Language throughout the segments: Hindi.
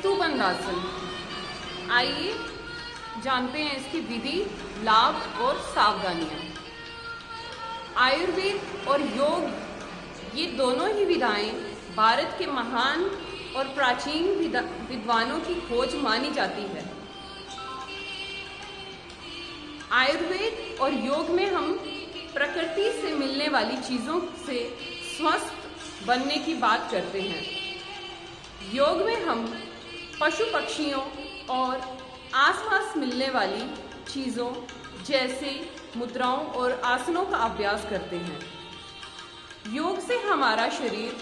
सेतुबंध आसन। आइए जानते हैं इसकी विधि, लाभ और सावधानियां। आयुर्वेद और योग ये दोनों ही विधाएं भारत के महान और प्राचीन विद्वानों की खोज मानी जाती है। आयुर्वेद और योग में हम प्रकृति से मिलने वाली चीज़ों से स्वस्थ बनने की बात करते हैं। योग में हम पशु पक्षियों और आसपास मिलने वाली चीज़ों जैसे मुद्राओं और आसनों का अभ्यास करते हैं। योग से हमारा शरीर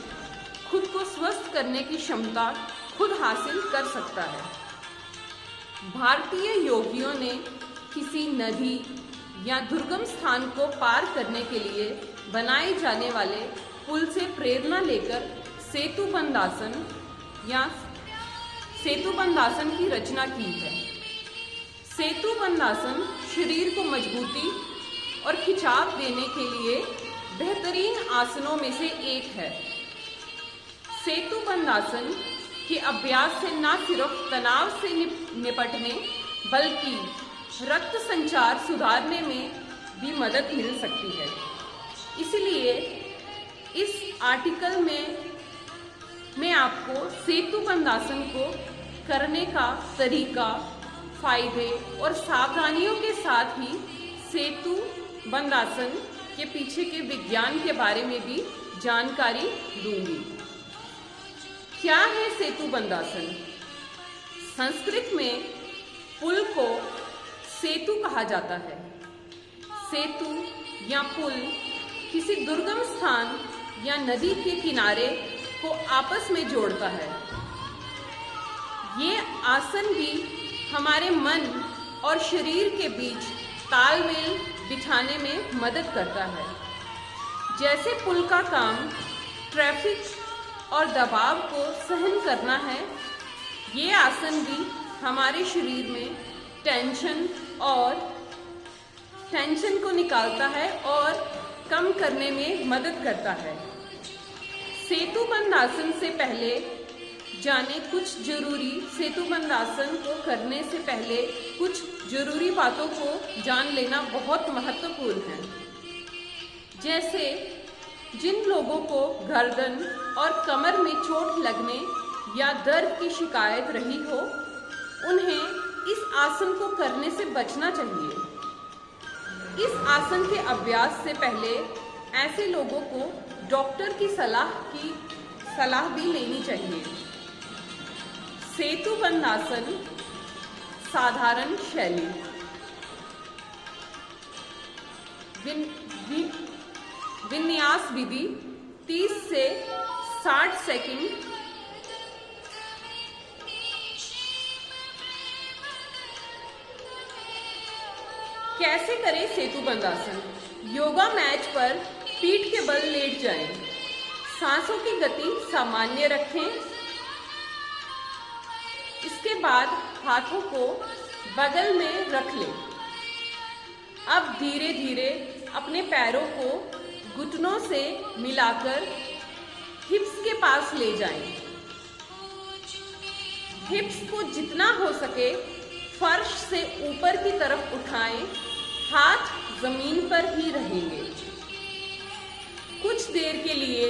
खुद को स्वस्थ करने की क्षमता खुद हासिल कर सकता है। भारतीय योगियों ने किसी नदी या दुर्गम स्थान को पार करने के लिए बनाए जाने वाले पुल से प्रेरणा लेकर सेतुबंध आसन या सेतुबंध आसन की रचना की है। सेतुबंध आसन शरीर को मजबूती और खिंचाव देने के लिए बेहतरीन आसनों में से एक है। सेतुबंध आसन के अभ्यास से न सिर्फ तनाव से निपटने बल्कि रक्त संचार सुधारने में भी मदद मिल सकती है। इसलिए इस आर्टिकल में मैं आपको सेतुबंध आसन को करने का तरीका, फायदे और सावधानियों के साथ ही सेतुबंध आसन के पीछे के विज्ञान के बारे में भी जानकारी दूंगी। क्या है सेतुबंध आसन? संस्कृत में पुल को सेतु कहा जाता है। सेतु या पुल किसी दुर्गम स्थान या नदी के किनारे को आपस में जोड़ता है। ये आसन भी हमारे मन और शरीर के बीच तालमेल बिठाने में मदद करता है। जैसे पुल का काम ट्रैफिक और दबाव को सहन करना है, ये आसन भी हमारे शरीर में टेंशन को निकालता है और कम करने में मदद करता है। सेतुबंध आसन से पहले जाने सेतुबंध आसन को करने से पहले कुछ जरूरी बातों को जान लेना बहुत महत्वपूर्ण है। जैसे जिन लोगों को गर्दन और कमर में चोट लगने या दर्द की शिकायत रही हो, उन्हें इस आसन को करने से बचना चाहिए। इस आसन के अभ्यास से पहले ऐसे लोगों को डॉक्टर की सलाह भी लेनी चाहिए। सेतुबंध आसन साधारण शैली। विन्यास विधि 30 से 60 सेकंड। कैसे करें सेतुबंध आसन? योगा मैट पर पीठ के बल लेट जाएं। सांसों की गति सामान्य रखें। इसके बाद हाथों को बगल में रख लें। अब धीरे धीरे अपने पैरों को घुटनों से मिलाकर हिप्स के पास ले जाएं। हिप्स को जितना हो सके फर्श से ऊपर की तरफ उठाएं। हाथ जमीन पर ही रहेंगे। कुछ देर के लिए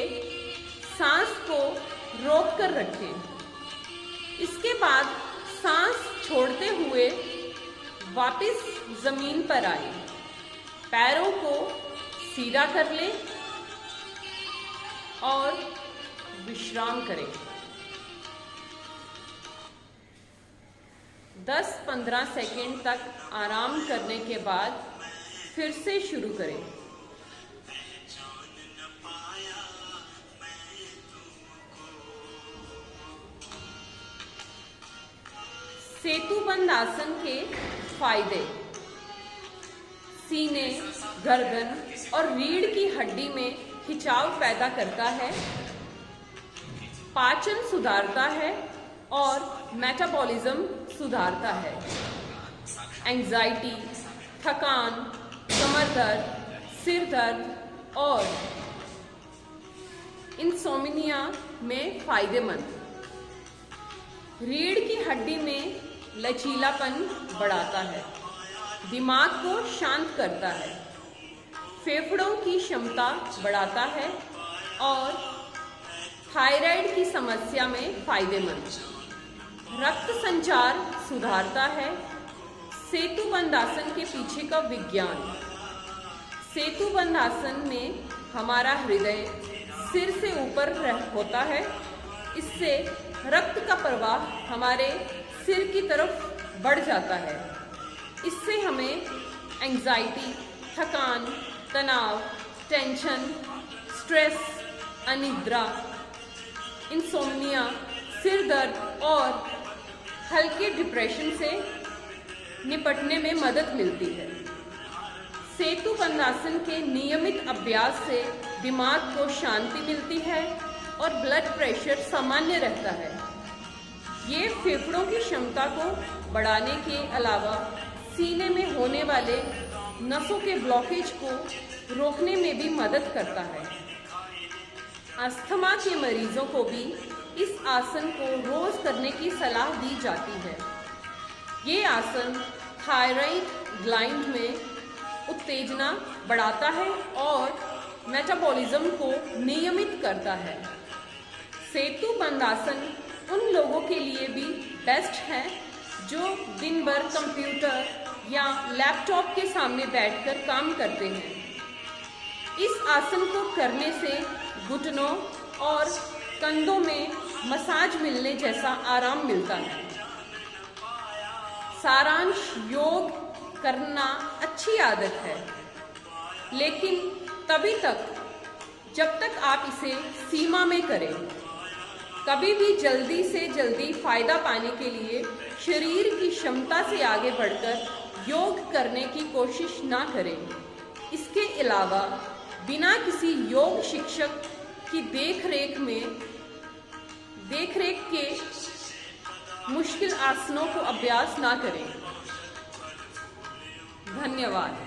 सांस को रोक कर रखें। इसके बाद सांस छोड़ते हुए वापस जमीन पर आए। पैरों को सीधा कर लें और विश्राम करें। 10-15 सेकंड तक आराम करने के बाद फिर से शुरू करें। सेतुबंध आसन के फायदे। सीने, गर्दन और रीढ़ की हड्डी में खिंचाव पैदा करता है, पाचन सुधारता है और मेटाबॉलिज्म सुधारता है। एंजाइटी, थकान, कमर दर्द, सिर दर्द और इंसोम्निया में फायदेमंद। रीढ़ की हड्डी में लचीलापन बढ़ाता है, दिमाग को शांत करता है, फेफड़ों की क्षमता बढ़ाता है और थायराइड की समस्या में फायदेमंद, रक्त संचार सुधारता है। सेतुबंध आसन के पीछे का विज्ञान। सेतुबंध आसन में हमारा हृदय सिर से ऊपर होता है, इससे रक्त का प्रवाह हमारे सिर की तरफ बढ़ जाता है। इससे हमें एंजाइटी, थकान, तनाव, टेंशन, स्ट्रेस, अनिद्रा, इंसोम्निया, सिर दर्द और हल्के डिप्रेशन से निपटने में मदद मिलती है। सेतुबंध आसन के नियमित अभ्यास से दिमाग को शांति मिलती है और ब्लड प्रेशर सामान्य रहता है। ये फेफड़ों की क्षमता को बढ़ाने के अलावा सीने में होने वाले नसों के ब्लॉकेज को रोकने में भी मदद करता है। अस्थमा के मरीजों को भी इस आसन को रोज करने की सलाह दी जाती है। ये आसन थायराइड ग्लैंड में उत्तेजना बढ़ाता है और मेटाबॉलिज्म को नियमित करता है। सेतुबंध आसन उन लोगों के लिए भी बेस्ट है जो दिन भर कंप्यूटर या लैपटॉप के सामने बैठकर काम करते हैं। इस आसन को करने से घुटनों और कंधों में मसाज मिलने जैसा आराम मिलता है। सारांश: योग करना अच्छी आदत है, लेकिन तभी तक जब तक आप इसे सीमा में करें। कभी भी जल्दी से जल्दी फायदा पाने के लिए शरीर की क्षमता से आगे बढ़कर योग करने की कोशिश ना करें। इसके अलावा बिना किसी योग शिक्षक की देखरेख के मुश्किल आसनों को अभ्यास ना करें। धन्यवाद।